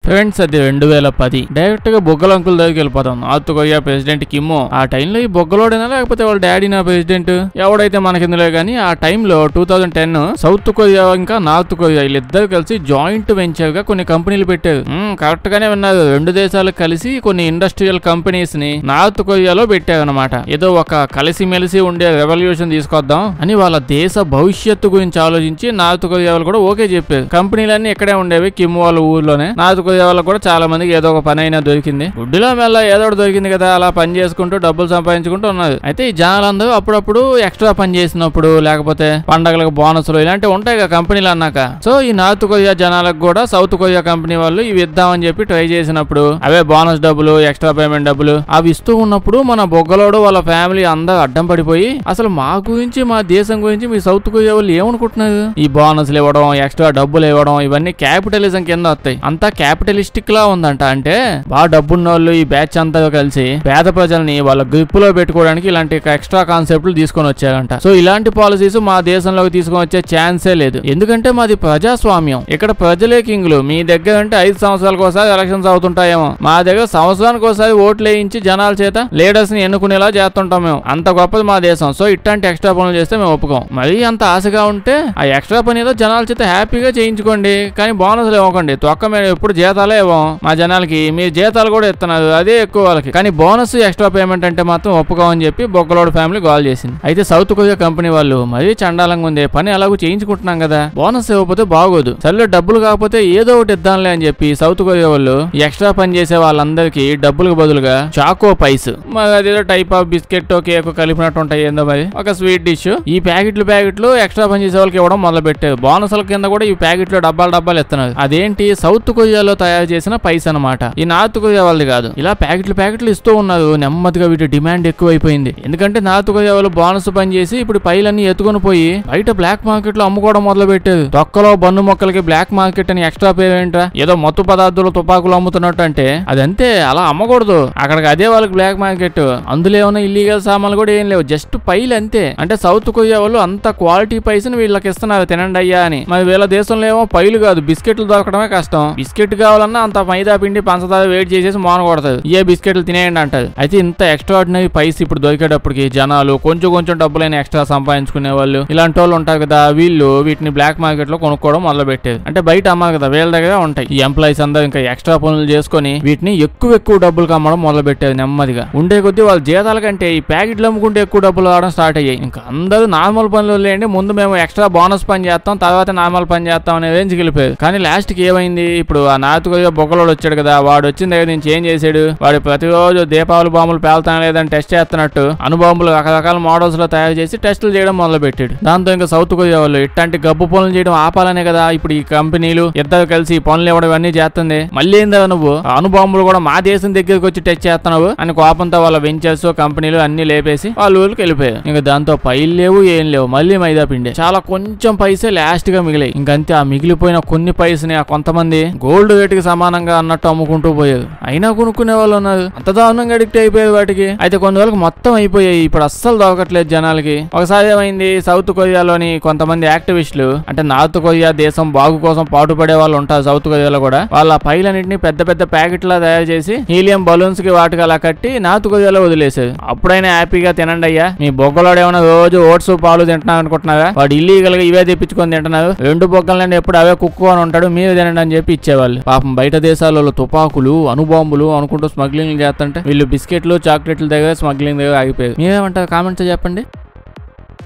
Friends అది 2010 direct గా బొగ్గల uncle దగ్గరికి వెళ్ళిపోతాం. నార్త్ కొరియా ప్రెసిడెంట్ కిమ్ ఆ టైంలో ఈ బొగ్గలోడేనా లేకపోతే వాళ్ళ డాడీనా ప్రెసిడెంట్ ఎవడైతే మనకిందులో గానీ ఆ టైంలో 2010 సౌత్ కొరియా ఇంకా నార్త్ కొరియా వీళ్ళిద్దరు కలిసి జాయింట్ వెంచర్ గా కొన్ని కంపెనీలు పెట్టారు. కరెక్ట్ గానే ఉన్నారు. రెండు దేశాలు కలిసి కొన్ని ఇండస్ట్రియల్ కంపెనీస్ ని నార్త్ కొరియాలో పెట్టారు అనమాట. ఏదో ఒక కలిసిమెలిసి ఉండే రెవల్యూషన్ తీసుకొద్దాం అని వాళ్ళ దేశ భవిష్యత్తు గురించి ఆలోచించి నార్త్ కొరియా వాళ్ళు కూడా ఓకే చెప్పారు. కంపెనీలన్నీ ఇక్కడే ఉండేవి కిమ్ వాళ్ళ ఊర్లోనే. నార్త్ కొరియా వాళ్ళకి కూడా చాలా మందికి ఏదో ఒక పని అయినా దొరికింది. గుడ్డిలో మెల్ల ఏదో ఒకటి దొరికింది కదా, అలా పని చేసుకుంటూ డబ్బులు సంపాదించుకుంటూ ఉన్నారు. అయితే ఈ జనాలందరూ అప్పుడప్పుడు ఎక్స్ట్రా పని చేసినప్పుడు లేకపోతే పండగలకు బోనస్లు ఇలాంటివి ఉంటాయి కదా కంపెనీలు అన్నాక. సో ఈ నార్త్ కొరియా జనాలకు కూడా సౌత్ కొరియా కంపెనీ వాళ్ళు ఇవి ఇద్దామని చెప్పి ట్రై చేసినప్పుడు అవే బోనస్ డబ్బులు ఎక్స్ట్రా పేమెంట్ డబ్బులు అవి ఇస్తూ ఉన్నప్పుడు మన బొగ్గలోడు వాళ్ళ ఫ్యామిలీ అందరూ అడ్డం పడిపోయి అసలు మా గురించి మా దేశం గురించి మీ సౌత్ కొరియా వాళ్ళు ఏమనుకుంటున్నారు, ఈ బోనస్లు ఇవ్వడం ఎక్స్ట్రా డబ్బులు ఇవ్వడం ఇవన్నీ క్యాపిటలిజం కింద వస్తాయి, అంతా క్యాపిటలిస్టిక్ లా ఉందంట. అంటే బాగా డబ్బున్న వాళ్ళు ఈ బ్యాచ్ అంతా కలిసి పేద ప్రజల్ని వాళ్ళ గ్రిప్పులో పెట్టుకోవడానికి ఇలాంటి ఎక్స్ట్రా కాన్సెప్ట్లు తీసుకొని వచ్చారంట. సో ఇలాంటి పాలసీస్ మా దేశంలోకి తీసుకొని వచ్చే ఛాన్సే లేదు. ఎందుకంటే మాది ప్రజాస్వామ్యం, ఇక్కడ ప్రజలే కింగులు. మీ దగ్గర అంటే 5 సంవత్సరాలకు ఒకసారి ఎలక్షన్స్ అవుతుంటాయేమో, మా దగ్గర సంవత్సరానికి ఒకసారి ఓట్లు వేయించి జనాల చేత లీడర్స్ ని ఎన్నుకునేలా చేస్తుంటాం మేము. అంత గొప్పది మా దేశం. సో ఇట్లాంటి ఎక్స్ట్రా పనులు చేస్తే మేము ఒప్పుకోం. మరీ అంత ఆశగా ఉంటే ఆ ఎక్స్ట్రా పని ఏదో జనాల చేత హ్యాపీగా చేయించుకోండి, కానీ బోనస్లు ఇవ్వకండి. తొక్క మేము ఎప్పుడు జీతాలే ఇవ్వం మా జనాలకి, మీరు జీతాలు కూడా ఇస్తున్నారు అదే ఎక్కువ వాళ్ళకి, కానీ బోనస్ ఎక్స్ట్రా పేమెంట్ అంటే మాత్రం ఒప్పుకోమని చెప్పి బొగ్గలోడు ఫ్యామిలీ కాల్ చేసింది. అయితే సౌత్ కొరియా కంపెనీ వాళ్ళు మరీ చండాలంగా ఉంది, పని ఎలాగో చేయించుకుంటున్నాం కదా, బోనస్ ఇవ్వకపోతే బాగోదు, సర్లే డబ్బులు కాకపోతే ఏదో ఒకటి ఇద్దాంలే అని చెప్పి సౌత్ కొరియా వాళ్ళు ఎక్స్ట్రా పని చేసే వాళ్ళందరికీ డబ్బులకు బదులుగా చాకో పైస్, మరి అదేదో టైప్ ఆఫ్ బిస్కెట్ కేక్ కలిపినట్టు ఉంటాయి ఏందో మరి ఒక స్వీట్ డిష్, ఈ ప్యాకెట్లు ఎక్స్ట్రా పని చేసే వాళ్ళకి ఇవ్వడం మొదలు పెట్టారు. బోనస్ల కింద కూడా ఈ ప్యాకెట్లు డబ్బాలు ఇస్తున్నారు. అదేంటి సౌత్ కొరియాలో తయారు చేసిన పైస్ అనమాట, ఈ నార్త్ కొరియా వాళ్ళది కాదు. ఇలా ప్యాకెట్లు ఇస్తూ ఉన్నారు. నెమ్మదిగా వీటి డిమాండ్ ఎక్కువైపోయింది. ఎందుకంటే నార్త్ కొరియా వాళ్ళు బోనస్ పని చేసి ఇప్పుడు పైలన్నీ ఎత్తుకొని పోయి బయట బ్లాక్ మార్కెట్ లో అమ్ముకోవడం మొదలు పెట్టారు. తొక్కలో బన్ను మొక్కలకి బ్లాక్ మార్కెట్ అని ఎక్స్ట్రా పేమెంట్, ఏదో మత్తు పదార్థాలు తుపాకులు అమ్ముతున్నట్టు. అంటే అదంతే, అలా అమ్మకూడదు. అక్కడికి అదే వాళ్ళకి బ్లాక్ మార్కెట్. అందులో ఏమైనా ఇల్లీగల్ సామాన్లు కూడా ఏం లేవు, జస్ట్ పైలు అంతే. అంటే సౌత్ కొరియా వాళ్ళు అంత క్వాలిటీ పైసని వీళ్ళకి ఇస్తున్నారు తినండి అయ్యా అని. మరి వీళ్ళ దేశంలో ఏమో పైలు కాదు బిస్కెట్లు దొరకడమే కష్టం. బిస్కెట్ కావాలన్నా అంత మైదా పిండి పంచదార వేడి చేసేసి మానకూడదు, ఏ బిస్కెట్లు తినేయండి అంటారు. అయితే ఇంత ఎక్స్ట్రాడినరీ పైస్ ఇప్పుడు దొరికేటప్పటికి జనాలు కొంచెం డబ్బులైన ఎక్స్ట్రా సంపాదించుకునే వాళ్ళు ఇలాంటి వాళ్ళు ఉంటారు కదా, వీళ్ళు వీటిని బ్లాక్ మార్కెట్ లో కొనుక్కోవడం మొదలు పెట్టారు. అంటే బయట అమ్మాలి కదా, వీళ్ళ దగ్గర ఉంటాయి. ఈ ఎంప్లాయీస్ అందరూ ఇంకా ఎక్స్ట్రా పనులు చేసుకుని వీటిని ఎక్కువ డబ్బులు అమ్మడం మొదలు పెట్టారు. నెమ్మదిగా ఉండే కొద్దీ వాళ్ళ జీతాల కంటే ఈ ప్యాకెట్లు అమ్ముకుంటే ఎక్కువ డబ్బులు రావడం స్టార్ట్ అయ్యాయి. ఇంకా అందరూ నార్మల్ పనులు లేండి, ముందు మేము ఎక్స్ట్రా బోనస్ పని చేస్తాం, తర్వాత నార్మల్ పని చేస్తాం అనే రేంజ్కి వెళ్ళిపోయారు. కానీ లాస్ట్ కి ఏమైంది, ఇప్పుడు ఆ నార్త్ కొరియా బొగ్గలోడు వచ్చాడు కదా, వాడు వచ్చిన దగ్గర నుంచి ఏం చేశాడు, వాడు ప్రతిరోజు దీపావళి బాంబులు పేలుతాం లేదని టెస్ట్ చేస్తున్నట్టు అణుబాంబులు రకరకాల మోడల్స్ లో తయారు చేసి టెస్టులు చేయడం మొదలు పెట్టాడు. దాంతో ఇంకా సౌత్ కొరియా వాళ్ళు ఇట్లాంటి గబ్బు పనులు చేయడం ఆపాలనే కదా ఇప్పుడు ఈ కంపెనీలు ఇద్దరు కలిసి పనులు ఇవ్వడం ఇవన్నీ చేస్తుంది. మళ్ళీ ఏందా నువ్వు అణుబాంబులు కూడా మా దేశం దగ్గరికి వచ్చి టెస్ట్ చేస్తున్నావు అని కోపంతో వాళ్ళ వెంచర్స్ కంపెనీలు అన్ని లేపేసి వాళ్ళ ఊరికి వెళ్ళిపోయారు. ఇంకా దాంతో పైలు లేవు ఏం లేవు, మళ్ళీ మైదా పిండి. చాలా కొంచెం పైసే లాస్ట్ గా మిగిలాయి. ఇంకంతే ఆ మిగిలిపోయిన కొన్ని పైసని ఆ కొంతమంది గోల్డ్ రేట్ కి సమానంగా అన్నట్టు అమ్ముకుంటూ పోయారు. అయినా కొనుక్కునే వాళ్ళు ఉన్నారు, అంత దారుణంగా అడిక్ట్ అయిపోయారు వాటికి. అయితే కొన్ని రోజులకు మొత్తం అయిపోయాయి, ఇప్పుడు అస్సలు దొరకట్లేదు జనాలకి. ఒకసారి ఏమైంది, సౌత్ కొరియాలోని కొంతమంది యాక్టివిస్టులు, అంటే నార్త్ కొరియా దేశం బాగు కోసం పాటుపడే వాళ్ళు ఉంటారు సౌత్ కొరియాలో కూడా, వాళ్ళ పైలన్నింటినీ పెద్ద ప్యాకెట్లా తయారు చేసి హీలియం బలూన్స్ కి వాటికి అలా కట్టి నార్త్ కొరియాలో వదిలేసారు. అప్పుడైనా హ్యాపీగా తినండి అయ్యా, మీ బొగ్గలోడు ఏమైనా రోజు ఓట్స్ పాలు తింటున్నావు అనుకుంటున్నారా, వాడు ఇల్లీగల్ గా ఇవే తెప్పించుకొని తింటున్నారు, 2 బొగ్గలండి ఎప్పుడు అవే కుక్కుని ఉంటాడు, మీరు తినండి అని చెప్పి ఇచ్చేవాళ్ళు. పాపం బయట దేశాలలో తుపాకులు అణుబాంబులు అనుకుంటూ స్మగ్లింగ్ చేస్తుంటే వీళ్ళు బిస్కెట్లు చాక్లెట్ల దగ్గర స్మగ్లింగ్ దగ్గర ఆగిపోయారు. మీరేమంటారు కామెంట్స్ చెప్పండి.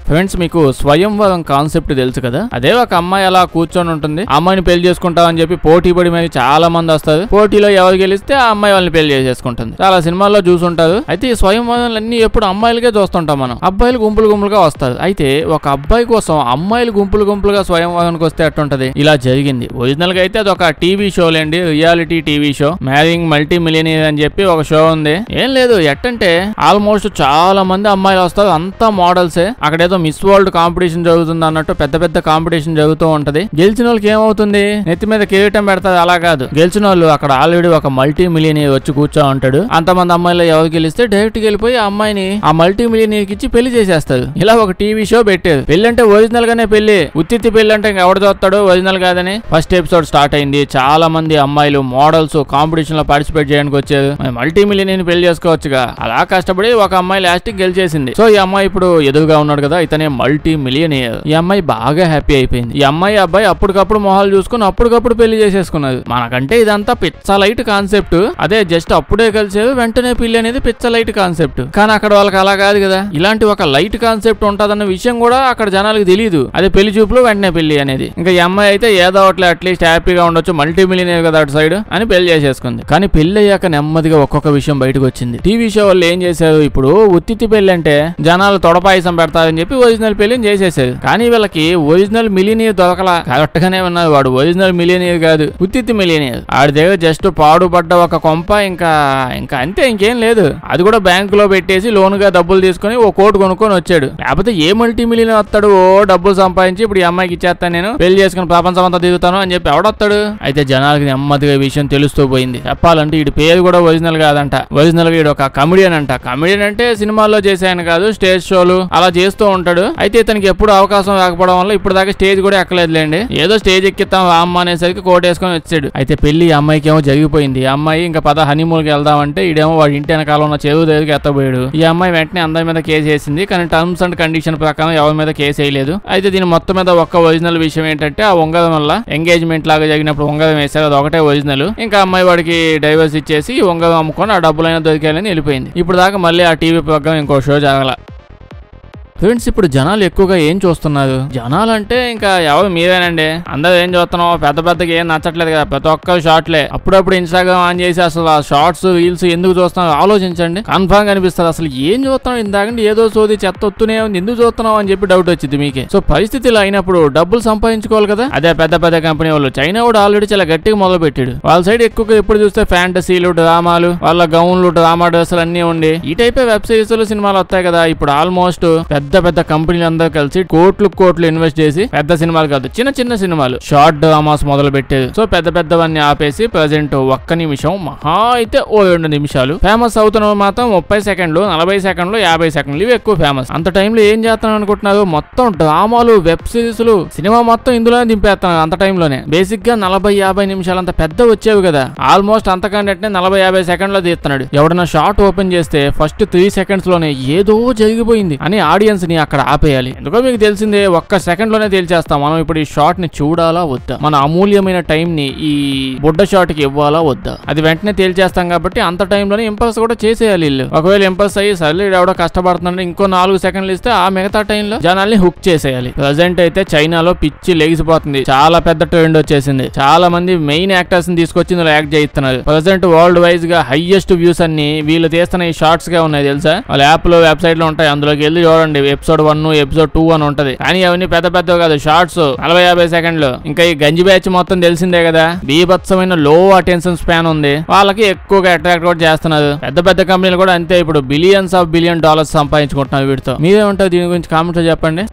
ఫ్రెండ్స్, మీకు స్వయంవరం కాన్సెప్ట్ తెలుసు కదా, అదే ఒక అమ్మాయి అలా కూర్చొని ఉంటుంది, అమ్మాయిని పెళ్లి చేసుకుంటామని చెప్పి పోటీ పడి మీద చాలా మంది వస్తారు. పోటీలో ఎవరు గెలిస్తే ఆ అమ్మాయి వాళ్ళని పెళ్లి చేసేసుకుంటుంది. చాలా సినిమాల్లో చూసుంటారు. అయితే ఈ స్వయంవరాలన్నీ ఎప్పుడు అమ్మాయిలకే చూస్తుంటాం మనం, అబ్బాయిలు గుంపులుగా వస్తారు. అయితే ఒక అబ్బాయి కోసం అమ్మాయిలు గుంపులుగా స్వయంవరానికి వస్తే అట్టుంటది. ఇలా జరిగింది. ఒరిజినల్ గా అయితే అది ఒక టీవీ షో లేండి, reality TV show, మ్యారింగ్ multi millionaire అని చెప్పి ఒక షో ఉంది. ఏం లేదు, ఎట్టంటే ఆల్మోస్ట్ చాలా మంది అమ్మాయిలు వస్తారు, అంతా మోడల్సే. అక్కడ ఏదో మిస్ వరల్డ్ కాంపిటీషన్ జరుగుతుంది అన్నట్టు పెద్ద పెద్ద కాంపిటీషన్ జరుగుతూ ఉంటది. గెలిచిన వాళ్ళకి ఏమవుతుంది, నెత్తి మీద కిరీటం పెడతాది. అలా కాదు, గెలిచిన వాళ్ళు అక్కడ ఆల్రెడీ ఒక మల్టీ మిలియనీర్ వచ్చి కూర్చో ఉంటాడు. అంతమంది అమ్మాయిలు ఎవరు గెలిస్తే డైరెక్ట్ వెళ్ళిపోయి ఆ అమ్మాయిని ఆ మల్టీ మిలియనీర్ కి ఇచ్చి పెళ్లి చేసేస్తారు. ఇలా ఒక టీవీ షో పెట్టారు. పెళ్లి అంటే ఒరిజినల్ గానే పెళ్లి, ఉత్తిత్తి పెళ్లి అంటే ఎవడు చూస్తాడు ఒరిజినల్ కాదని. ఫస్ట్ ఎపిసోడ్ స్టార్ట్ అయింది. చాలా మంది అమ్మాయిలు మోడల్స్ కాంపిటీషన్ లో పార్టిసిపేట్ చేయడానికి వచ్చారు. మల్టీ మిలియనీర్ పెళ్లి చేసుకోవచ్చుగా. అలా కష్టపడి ఒక అమ్మాయి లాస్ట్ కి గెలిచేసింది. సో ఈ అమ్మాయి ఇప్పుడు ఎదురుగా ఉన్నాడు కదా, ఇతనే మల్టీ మిలియనీర్. ఈ అమ్మాయి బాగా హ్యాపీ అయిపోయింది. ఈ అమ్మాయి అబ్బాయి అప్పటికప్పుడు మొహాలు చూసుకుని అప్పటికప్పుడు పెళ్లి చేసేసుకున్నారు. మనకంటే ఇదంతా పిచ్చ లైట్ కాన్సెప్ట్. అదే జస్ట్ అప్పుడే కలిసేది వెంటనే పెళ్లి అనేది పిచ్చ లైట్ కాన్సెప్ట్. కానీ అక్కడ వాళ్ళకి అలా కాదు కదా. ఇలాంటి ఒక లైట్ కాన్సెప్ట్ ఉంటదన్న విషయం కూడా అక్కడ జనాలకు తెలియదు. అదే పెళ్లి చూపులు వెంటనే పెళ్లి అనేది. ఇంకా ఈ అమ్మాయి అయితే ఏదో ఒకటి అట్లీస్ట్ హ్యాపీగా ఉండొచ్చు, మల్టీ మిలియనీర్ కదా అటు సైడ్ అని పెళ్లి చేసేసుకుంది. కానీ పెళ్లి అయ్యాక నెమ్మదిగా ఒక్కొక్క విషయం బయటకు వచ్చింది. టీవీ షో వాళ్ళు ఏం చేశారు, ఇప్పుడు ఉత్తిత్తి పెళ్లి అంటే జనాలు తొడపాయసం పెడతారని చెప్పి ఒరిజినల్ పెళ్లిని చేసేసారు. కానీ వీళ్ళకి ఒరిజినల్ మిలియనీర్ దొరకలా. కరెక్ట్ గానే ఉన్నారు, వాడు ఒరిజినల్ మిలియనీర్ కాదు, ఉత్తిత్తి మిలియనీర్. ఆడి దగ్గర జస్ట్ పాడుపడ్డ ఒక కొంప, ఇంకా అంతే, ఇంకేం లేదు. అది కూడా బ్యాంకు లో పెట్టేసి లోన్ గా డబ్బులు తీసుకుని ఓ కోట్ కొనుక్కొని వచ్చాడు. లేకపోతే ఏ మల్టీ మిలియనీర్ వస్తాడు, ఓ డబ్బులు సంపాదించి ఇప్పుడు ఈ అమ్మాయికి ఇచ్చేస్తాను, నేను పెళ్లి చేసుకుని ప్రపంచం అంతా దిగుతాను అని చెప్పి ఎవడొస్తాడు. అయితే జనాలకి నెమ్మదిగా విషయం తెలుస్తూ పోయింది. చెప్పాలంటే వీడి పేరు కూడా ఒరిజినల్ కాదంట. ఒరిజినల్ గా వీడు ఒక కమెడియన్ అంట. కమెడియన్ అంటే సినిమాల్లో చేసాయని కాదు, స్టేజ్ షోలు అలా చేస్తూ ఉంటాడు. అయితే ఇతనికి ఎప్పుడు అవకాశం రాకపోవడం వల్ల ఇప్పుడు దాకా స్టేజ్ కూడా ఎక్కలేదులేండి. ఏదో స్టేజ్ ఎక్కిస్తాం అమ్మ అనేసరికి కోట్ వేసుకొని వచ్చాడు. అయితే పెళ్లి అమ్మాయికి ఏమో జరిగిపోయింది. ఈ అమ్మాయి ఇంకా హనీమూన్కి వెళ్దామంటే ఈడేమో వాడి ఇంటి వెనకాల ఉన్న చెరువు దగ్గరికి ఎత్తబోయాడు. ఈ అమ్మాయి వెంటనే అందరి మీద కేసు వేసింది. కానీ టర్మ్స్ అండ్ కండిషన్ ప్రకారం ఎవరి మీద కేసు వేయలేదు. అయితే దీని మొత్తం మీద ఒక్క ఒరిజినల్ విషయం ఏంటంటే ఆ ఉంగరం వల్ల ఎంగేజ్మెంట్ లాగా జరిగినప్పుడు ఉంగరం వేశారు, అది ఒకటే ఒరిజినల్. ఇంకా అమ్మాయి వాడికి డైవర్స్ ఇచ్చేసి ఉంగరం అమ్ముకొని ఆ డబ్బులైనా దొరికాయని వెళ్ళిపోయింది. ఇప్పుడు దాకా మళ్ళీ ఆ టీవీ ప్రోగ్రామ్ ఇంకో షో జరగల. ఫ్రెండ్స్, ఇప్పుడు జనాలు ఎక్కువగా ఏం చూస్తున్నారు? జనాలు అంటే ఇంకా ఎవరు మీరేనండి. అందరూ ఏం చూస్తున్నాం, పెద్ద పెద్దగా ఏం నచ్చట్లేదు కదా, ప్రతి ఒక్కరు షార్ట్లే. అప్పుడప్పుడు ఇన్స్టాగ్రామ్ ఆన్ చేసి అసలు ఆ షార్ట్స్ రీల్స్ ఎందుకు చూస్తున్నాం ఆలోచించండి. కన్ఫర్మ్ అనిపిస్తుంది అసలు ఏం చూస్తున్నాం, ఇందాకంటే ఏదో సోది చెత్త వస్తూనే ఉంది, ఎందుకు చూస్తున్నాం అని చెప్పి డౌట్ వచ్చింది మీకే. సో పరిస్థితులు అయినప్పుడు డబ్బులు సంపాదించుకోవాలి కదా. అదే పెద్ద పెద్ద కంపెనీ వాళ్ళు, చైనా కూడా ఆల్రెడీ చాలా గట్టిగా మొదలు పెట్టాడు. వాళ్ళ సైడ్ ఎక్కువగా ఎప్పుడు చూస్తే ఫ్యాంటసీలు, డ్రామాలు, వాళ్ళ గౌన్లు, డ్రామా డ్రెస్సులు అన్ని ఉండి ఈ టైప్ వెబ్ సిరీస్ సినిమాలు వస్తాయి కదా. ఇప్పుడు ఆల్మోస్ట్ పెద్ద పెద్ద కంపెనీలు అందరూ కలిసి కోట్లు ఇన్వెస్ట్ చేసి పెద్ద సినిమాలు కాదు, చిన్న చిన్న సినిమాలు, షార్ట్ డ్రామాస్ మొదలు పెట్టారు. సో పెద్ద పెద్దవన్నీ ఆపేసి ప్రజెంట్ ఒక్క నిమిషం మహా అయితే 2 నిమిషాలు ఫేమస్ అవుతున్నవి మాత్రం 30 సెకండ్లు, 40 సెకండ్లు, 50 సెకండ్లు, ఇవి ఎక్కువ ఫేమస్. అంత టైంలో ఏం చేస్తాను అనుకుంటున్నారు, మొత్తం డ్రామాలు, వెబ్ సిరీస్లు, సినిమా మొత్తం ఇందులోనే దింపేస్తాను. అంత టైంలోనే బేసిక్ గా 40-50 నిమిషాలు అంత పెద్ద వచ్చేవి కదా. ఆల్మోస్ట్ అంతకంటే 40-50 సెకండ్లో తీస్తున్నాడు. ఎవడన్నా షార్ట్ ఓపెన్ చేస్తే ఫస్ట్ 3 సెకండ్స్ లోనే ఏదో జరిగిపోయింది అని ఆడియన్స్ ని అక్కడ ఆపేయాలి. ఎందుకో మీకు తెలిసిందే, ఒక్క సెకండ్ లోనే తేల్చేస్తాం మనం ఇప్పుడు ఈ షార్ట్ ని చూడాలా వద్దా, మన అమూల్యమైన టైం ని ఈ బుడ్డ షార్ట్ కి ఇవ్వాలా వద్దా, అది వెంటనే తేల్చేస్తాం. కాబట్టి అంత టైంలోనే ఇంపల్స్ కూడా చేసేయాలి వీళ్ళు. ఒకవేళ ఇంపల్స్ అయ్యి సర్లే ఎవడో కష్టపడుతున్నాడు ఇంకో 4 సెకండ్లు ఇస్తే ఆ మిగతా టైంలో జనాల్ని హుక్ చేసేయాలి. ప్రజెంట్ అయితే చైనాలో పిచ్చి లెగిసిపోతుంది, చాలా పెద్ద ట్రెండ్ వచ్చేసింది. చాలా మంది మెయిన్ యాక్టర్స్ ని తీసుకొచ్చి ఇందులో యాక్ట్ చేయిస్తున్నారు. ప్రజెంట్ వరల్డ్ వైజ్ గా హైయెస్ట్ వ్యూస్ అన్ని వీళ్ళు తీస్తున్న ఈ షార్ట్స్ గా ఉన్నాయి తెలుసా. వాళ్ళ యాప్ లో వెబ్సైట్ లో ఉంటాయి, అందులోకి వెళ్ళి చూడండి. ఎపిసోడ్ 1, ఎపిసోడ్ 2 అని ఉంటది. కానీ అవన్నీ పెద్ద పెద్ద కాదు, షార్ట్స్ 40-50 సెకండ్లు. ఇంకా ఈ గంజి బ్యాచ్ మొత్తం తెలిసిందే కదా, బీభత్సమైన లో అటెన్షన్ స్పాన్ ఉంది. వాళ్ళకి ఎక్కువగా అట్రాక్ట్ కూడా చేస్తున్నారు. పెద్ద పెద్ద కంపెనీలు కూడా అంతే, ఇప్పుడు బిలియన్స్ ఆఫ్ బిలియన్ డాలర్స్ సంపాదించుకుంటున్నారు వీటితో. మీరేమంటారు దీని గురించి కామెంట్ లో చెప్పండి.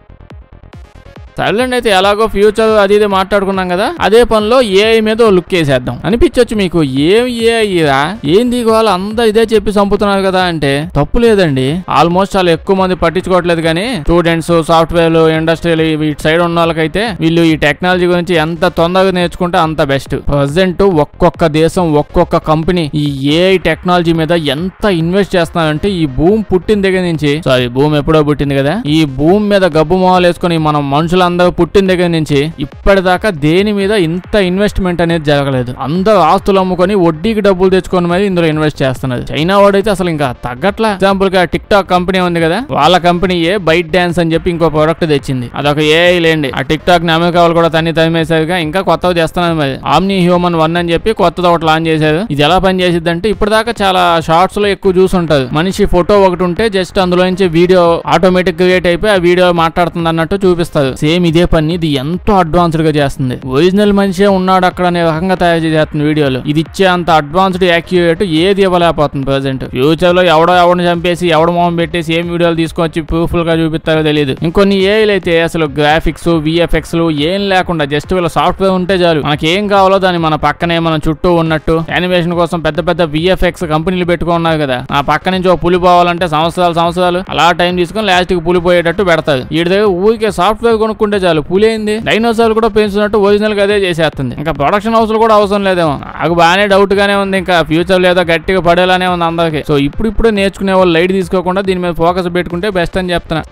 సర్లేండి, అయితే ఎలాగో ఫ్యూచర్ అది ఇది మాట్లాడుకున్నాం కదా, అదే పనిలో ఏఐ మీద లుక్ వేసేద్దాం అనిపించొచ్చు మీకు. ఏం ఏఐరా, ఏంది వాళ్ళు అందరూ ఇదే చెప్పి చంపుతున్నారు కదా అంటే తప్పు లేదండి. ఆల్మోస్ట్ చాలా ఎక్కువ మంది పట్టించుకోవట్లేదు. కానీ స్టూడెంట్స్, సాఫ్ట్వేర్ ఇండస్ట్రీలు వీటి సైడ్ ఉన్న వాళ్ళకైతే వీళ్ళు ఈ టెక్నాలజీ గురించి ఎంత తొందరగా నేర్చుకుంటే అంత బెస్ట్. ప్రజెంట్ ఒక్కొక్క దేశం, ఒక్కొక్క కంపెనీ ఈ ఏఐ టెక్నాలజీ మీద ఎంత ఇన్వెస్ట్ చేస్తున్నారంటే, ఈ భూమి పుట్టిన దగ్గర నుంచి, భూమి ఎప్పుడో పుట్టింది కదా, ఈ భూమి మీద గబ్బు మొహాలు వేసుకుని మనం మనుషులు అందరూ పుట్టిన దగ్గర నుంచి ఇప్పటిదాకా దేని మీద ఇంత ఇన్వెస్ట్మెంట్ అనేది జరగలేదు. అందరూ ఆస్తులు అమ్ముకొని వడ్డీకి డబ్బులు తెచ్చుకొని మరి ఇందులో ఇన్వెస్ట్ చేస్తున్నారు. చైనా వాడైతే అసలు ఇంకా తగ్గట్లా. ఎగ్జాంపుల్ గా టిక్ టాక్ కంపెనీ ఉంది కదా, వాళ్ళ కంపెనీయే బైట్ డాన్స్ అని చెప్పి ఇంకో ప్రొడక్ట్ తెచ్చింది. అదొక ఏఐ లేండి. ఆ టిక్ టాక్ ని అమెరికా వాళ్ళు కూడా తరిమేశారుగా, ఇంకా కొత్తవి చేస్తున్నారు. మరి ఆమ్ని హ్యూమన్ 1 అని చెప్పి కొత్తది ఒకటి లాంచ్ చేశారు. ఇది ఎలా పని చేసిద్ది అంటే, ఇప్పటిదాకా చాలా షార్ట్స్ లో ఎక్కువ చూసుంటారు. మనిషి ఫోటో ఒకటి ఉంటే జస్ట్ అందులో నుంచి వీడియో ఆటోమేటిక్ క్రియేట్ అయిపోయి ఆ వీడియో మాట్లాడుతుంది అన్నట్టు చూపిస్తారు. సేమ్ ఇదే పని ఇది ఎంతో అడ్వాన్స్డ్ గా చేస్తుంది. ఒరిజినల్ మనిషే ఉన్నాడు అక్కడ అనే రకంగా తయారు చేస్తుంది వీడియోలు. ఇది ఇచ్చే అంత అడ్వాన్స్డ్ యాక్యురేట్ ఏది ఇవ్వలేకపోతుంది ప్రెసెంట్. ఫ్యూచర్ లో ఎవరిని చంపేసి ఎవడు మొహం పెట్టేసి ఏం వీడియోలు తీసుకొచ్చి ప్రూఫ్ఫుల్ గా చూపిస్తారో తెలియదు. ఇంకొన్ని ఏఐలు అయితే అసలు గ్రాఫిక్స్ విఎఫ్ఎక్స్ ఏం లేకుండా జస్ట్ వీళ్ళ సాఫ్ట్వేర్ ఉంటే చాలు, మనకి ఏం కావాలో దాన్ని మన పక్కనే మన చుట్టూ ఉన్నట్టు యానిమేషన్ కోసం పెద్ద పెద్ద విఎఫ్ఎక్స్ కంపెనీలు పెట్టుకున్నారు కదా, ఆ పక్క నుంచి ఒక పులి పోవాలంటే సంవత్సరాలు అలా టైం తీసుకొని లాస్ట్ కి పులి పోయేటట్టు పెడతారు. వీడి దగ్గర ఊరికే సాఫ్ట్వేర్ కొనుక్కుంటే చాలు పులి ఏంది డైనోసార్లు కూడా పెంచుతున్నట్టు ఒరిజినల్ గా అదే చేసేస్తుంది. ఇంకా ప్రొడక్షన్ హౌస్ కూడా అవసరం లేదేమో. నాకు బాగానే డౌట్ గానే ఉంది, ఇంకా ఫ్యూచర్ లేదో గట్టిగా పడేలానే ఉంది అందరికి. సో ఇప్పుడు నేర్చుకునే వాళ్ళు లైట్ తీసుకోకుండా దీని మీద ఫోకస్ పెట్టుకుంటే బెస్ట్ అని చెప్తున్నా.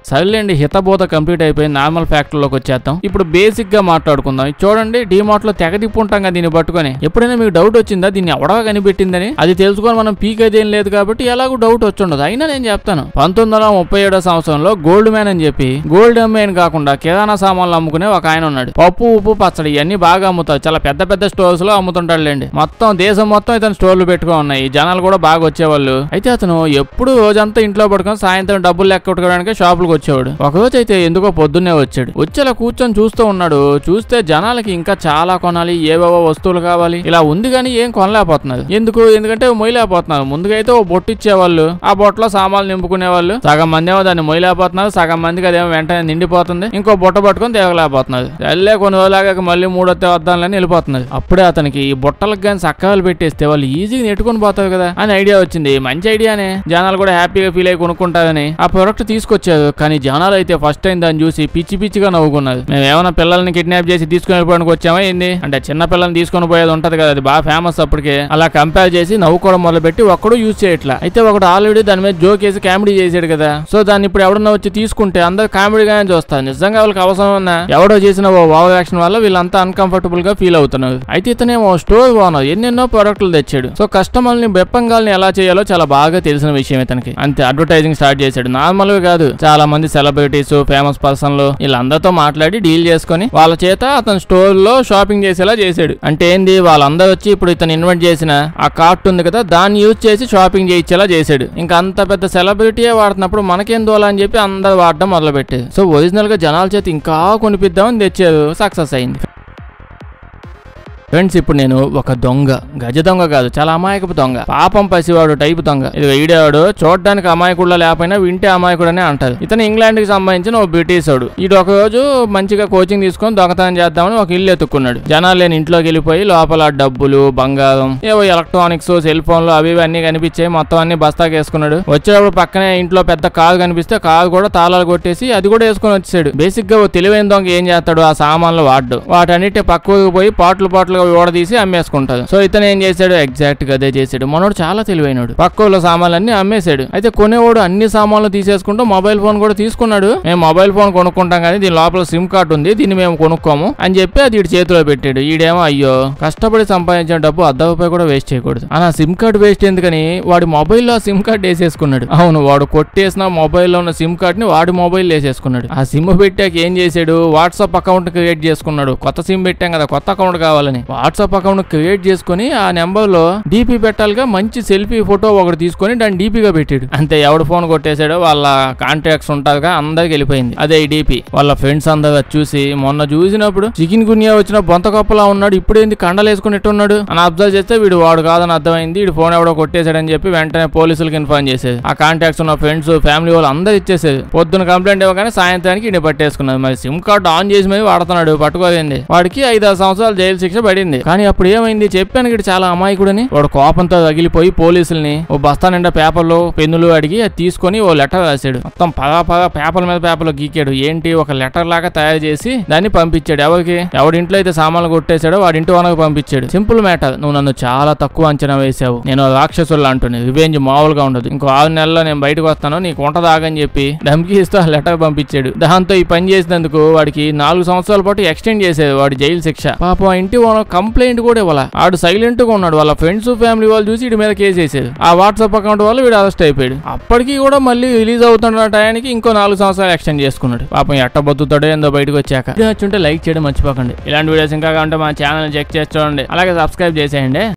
సర్లేండి, హితబోధ కంప్లీట్ అయిపోయి నార్మల్ ఫ్యాక్టరీలోకి వచ్చేద్దాం. ఇప్పుడు బేసిక్ గా మాట్లాడుకుందాం. చూడండి, డిమార్ట్ లో తెగ తిప్పుంటాం కదా దీన్ని పట్టుకొని. ఎప్పుడైనా మీకు డౌట్ వచ్చిందా దీన్ని ఎవడగా కనిపెట్టిందని? అది తెలుసుకొని మనం పీక్ అయితే ఏం లేదు కాబట్టి ఎలాగో డౌట్ వచ్చుండదు. అయినా నేను చెప్తాను, 1937 సంవత్సరంలో గోల్డ్ మ్యాన్ అని చెప్పి గోల్డ్ అమ్మేన్ కాకుండా కిరాణా సామాన్లు అమ్ముకునే ఒక ఆయన ఉన్నాడు. పప్పు ఉప్పు పచ్చడి ఇవన్నీ బాగా అమ్ముతారు, చాలా పెద్ద పెద్ద స్టోర్స్ లో అమ్ముతుంటాడులేండి. మొత్తం దేశం మొత్తం ఇతను స్టోర్లు పెట్టుకుని ఉన్నాయి, జనాలు కూడా బాగా వచ్చేవాళ్ళు. అయితే అతను ఎప్పుడు రోజంతా ఇంట్లో పడుకొని సాయంత్రం డబ్బులు లెక్క కొట్టుకోవడానికి షాపులకు వచ్చేవాడు. ఒకరోజు అయితే ఎందుకో పొద్దున్నే వచ్చాడు. వచ్చి అలా కూర్చొని చూస్తూ ఉన్నాడు. చూస్తే జనాలకి ఇంకా చాలా కొనాలి, ఏవేవో వస్తువులు కావాలి, ఇలా ఉంది కానీ ఏం కొనలేకపోతున్నారు. ఎందుకంటే మొయ్యలేకపోతున్నారు. ముందుగా అయితే ఓ బొట్టు ఇచ్చేవాళ్ళు, ఆ బొట్టలో సామాన్లు నింపుకునే వాళ్ళు. సగం మంది ఏమో దాన్ని మొయ్యలేకపోతున్నారు, సగం మందికి అదేమో వెంటనే నిండిపోతుంది. ఇంకో బుట్ట పట్టుకొని తేగలేకపోతున్నారు. అల్లే కొన్ని రోజులాగా మళ్ళీ మూడొత్తే వద్దాలని వెళ్ళిపోతున్నారు. అప్పుడే అతనికి ఈ బుట్టలకు కానీ సక్కలు పెట్టేస్తే వాళ్ళు ఈజీగా నెట్టుకుని పోతారు కదా అని ఐడియా వచ్చింది. మంచి ఐడియానే, జనాలు కూడా హ్యాపీగా ఫీల్ అయ్యి కొనుక్కుంటారని ఆ ప్రొడక్ట్ తీసుకొచ్చారు. కానీ జనాలు అయితే ఫస్ట్ టైం దాన్ని చూసి పిచ్చిగా నవ్వుకున్నారు. మేము ఏమైనా పిల్లల్ని కిడ్నాప్ చేసి తీసుకుని వెళ్ళిపోవడానికి వచ్చామా ఏంది అంటే, చిన్న పిల్లల్ని తీసుకొని పోయేది ఉంటది కదా, అది బాగా ఫేమస్. అప్పటికే అలా కంపేర్ చేసి నవ్వుకోవడం మొదలుపెట్టి ఒక్కడు యూజ్ చేయట్లా. అయితే ఒకడు ఆల్రెడీ దాని మీద జోక్ వేసి కామెడీ చేసాడు కదా, సో దాన్ని ఇప్పుడు ఎవడన్నా వచ్చి తీసుకుంటే అందరు కామెడీగానే చూస్తారు. నిజంగా వాళ్ళకి అవసరం ఉన్నా ఎవడో చేసిన ఓవర్ యాక్షన్ వల్ల వీళ్ళంతా అన్కంఫర్టబుల్ గా ఫీల్ అవుతున్నారు. అయితే ఇతనేమో స్టోర్ ఓనర్, ఎన్నెన్నో ప్రొడక్ట్లు తెచ్చాడు. సో కస్టమర్ని బెప్పంగాల్ని ఎలా చేయాలో చాలా బాగా తెలిసిన విషయం ఇతనికి. అంతే అడ్వర్టైజింగ్ స్టార్ట్ చేశాడు. నార్మల్ గా కాదు, చాలా మంది సెలబ్రిటీస్, ఫేమస్ పర్సన్లు వీళ్ళందరితో మాట్లాడి డీల్ చేసుకుని వాళ్ళ చేత అతను స్టోర్ లో షాపింగ్ చేసేలా చేశాడు. అంటే ఏంది, వాళ్ళందరూ వచ్చి ఇప్పుడు ఇతను ఇన్వెంట్ చేసిన ఆ కార్ట్ ఉంది కదా దాన్ని యూజ్ చేసి షాపింగ్ చేయించేలా చేశాడు. ఇంకా అంత పెద్ద సెలబ్రిటీయే వాడుతున్నప్పుడు మనకేం దోలా అని చెప్పి అందరు వాడడం మొదలు పెట్టారు. సో ఒరిజినల్ గా జనాల చేత ఇంకా కొనిపిద్దామని తెచ్చారు, సక్సెస్ అయింది. ఫ్రెండ్స్, ఇప్పుడు నేను ఒక దొంగ, గజ దొంగ కాదు, చాలా అమాయకపు దొంగ, పాపం పసివాడు టైపు దొంగ. ఇది ఈడాడు చూడడానికి అమాయకుడులా లేకపోయినా వింటే అమాయకుడనే అంటారు. ఇతను ఇంగ్లాండ్ కి సంబంధించిన ఓ బ్రిటిష్ వాడు. ఈడు ఒక రోజు మంచిగా కోచింగ్ తీసుకొని దొంగతనం చేద్దామని ఒక ఇల్లు ఎత్తుక్కున్నాడు. జనాలు లేని ఇంట్లోకి వెళ్ళిపోయి లోపల డబ్బులు, బంగారం, ఏవో ఎలక్ట్రానిక్స్, సెల్ ఫోన్లు అవి అన్ని కనిపించాయి. మొత్తం అన్ని బస్తాకి వేసుకున్నాడు. వచ్చేటప్పుడు పక్కనే ఇంట్లో పెద్ద కారు కనిపిస్తే కారు కూడా తాళాలు కొట్టేసి అది కూడా వేసుకుని వచ్చాడు. బేసిక్ గా ఓ తెలివైన దొంగ ఏం చేస్తాడు, ఆ సామాన్లు వాడు వాటన్నిటి పక్కకు పోయి పాటలు ఓడదీసి అమ్మేసుకుంటాడు. సో ఇతను ఏం చేశాడు, ఎగ్జాక్ట్ గా అదే చేశాడు. మనోడు చాలా తెలివైనడు. పక్కల సామాన్లన్నీ అమ్మేశాడు. అయితే కొనేవాడు అన్ని సామాన్లు తీసేసుకుంటూ మొబైల్ ఫోన్ కూడా తీసుకున్నాడు. మేము మొబైల్ ఫోన్ కొనుక్కుంటాం కానీ దీని లోపల సిమ్ కార్డు ఉంది, దీన్ని మేము కొనుక్కోము అని చెప్పి అది వీడి చేతిలో పెట్టాడు. ఈడేమో అయ్యో కష్టపడి సంపాదించిన డబ్బు ₹1 కూడా వేస్ట్ చేయకూడదు అన్న, సిమ్ కార్డు వేస్ట్ ఎందుకని వాడి మొబైల్లో ఆ సిమ్ కార్డు వేసేసుకున్నాడు. అవును, వాడు కొట్టేసిన మొబైల్లో ఉన్న సిమ్ కార్డ్ ని వాడి మొబైల్ వేసేసుకున్నాడు. ఆ సిమ్ పెట్టాక ఏం చేశాడు, వాట్సాప్ అకౌంట్ క్రియేట్ చేసుకున్నాడు. కొత్త సిమ్ పెట్టాం కదా, కొత్త అకౌంట్ కావాలని వాట్సాప్ అకౌంట్ క్రియేట్ చేసుకుని ఆ నెంబర్ లో డీపీ పెట్టాలిగా మంచి సెల్ఫీ ఫోటో ఒకటి తీసుకొని దాన్ని డీపీగా పెట్టాడు. అంతే, ఎవడు ఫోన్ కొట్టేశాడో వాళ్ళ కాంటాక్ట్స్ ఉంటారుగా అందరికి వెళ్ళిపోయింది అదే ఈ డీపీ. వాళ్ళ ఫ్రెండ్స్ అందరూ చూసి మొన్న చూసినప్పుడు చికెన్ గున్యా వచ్చిన బొంత కప్పలా ఉన్నాడు, ఇప్పుడు ఏంది కండలేసుకున్నట్టున్నాడు అని అబ్జర్వ్ చేస్తే వాడు కాదని అర్థమైంది. వీడు ఫోన్ ఎవడో కొట్టేశాడని చెప్పి వెంటనే పోలీసులకు ఇన్ఫార్మ్ చేసేది. ఆ కాంటాక్ట్స్ ఉన్న ఫ్రెండ్స్, ఫ్యామిలీ వాళ్ళు అందరూ ఇచ్చేసేది. పొద్దున కంప్లైంట్ ఇవ్వగానే సాయంత్రానికి ఈయన పట్టేసుకున్నది. మరి సిమ్ కార్డు ఆన్ చేసి మరి వాడుతున్నాడు, పట్టుకోలేంది. వాడికి 5-6 సంవత్సరాలు జైలు శిక్ష పడింది. కానీ అప్పుడు ఏమైంది, చెప్పాను ఇక్కడ చాలా అమాయకుడని. వాడు కోపంతో తగిలిపోయి పోలీసుల్ని ఓ బస్తా నిండా పేపర్లు, పెన్నులు అడిగి అది తీసుకొని ఓ లెటర్ రాశాడు. మొత్తం పేపర్ల మీద పేపర్లు గీకాడు. ఏంటి, ఒక లెటర్ లాగా తయారు చేసి దాన్ని పంపించాడు. ఎవరికి, ఎవడింట్లో అయితే సామాన్లు కొట్టేశాడో వాడింటి వనకు పంపించాడు. సింపుల్ మ్యాటర్, నువ్వు నన్ను చాలా తక్కువ అంచనా వేసావు, నేను రాక్షసుల్లా అంటుంది. రివెంజ్ మామూలుగా ఉండదు, ఇంకో 6 నెలల్లో నేను బయటకు వస్తాను, నీకు ఉంటదాగని చెప్పి ధమ్కి ఇస్తూ ఆ లెటర్ పంపించాడు. దాంతో ఈ పని చేసినందుకు వాడికి 4 సంవత్సరాల పాటు ఎక్స్టెండ్ చేసేది వాడి జైలు శిక్ష. పాపం ఇంటి ఓనర్ కంప్లైంట్ కూడా ఇవ్వాల, ఆడు సైలెంట్ గా ఉన్నాడు. వాళ్ళ ఫ్రెండ్స్, ఫ్యామిలీ వాళ్ళు చూసి వీడి మీద కేసు వేసారు. ఆ వాట్సాప్ అకౌంట్ వల్ల వీడు అరెస్ట్ అయిపోయాడు. అప్పటికి కూడా మళ్ళీ రిలీజ్ అవుతున్న టయానికి ఇంకో 4 సంవత్సరాలు ఎక్స్టెండ్ చేసుకున్నాడు. పాపం ఎట్ట బతుకుతాడో ఏందో బయటకు వచ్చాక. నచ్చుంటే లైక్ చేయడం మర్చిపోకండి. ఇలాంటి వీడియోస్ ఇంకా కావాలంటే మా ఛానల్ చెక్ చేసి చూడండి, అలాగే సబ్స్క్రైబ్ చేసేయండి.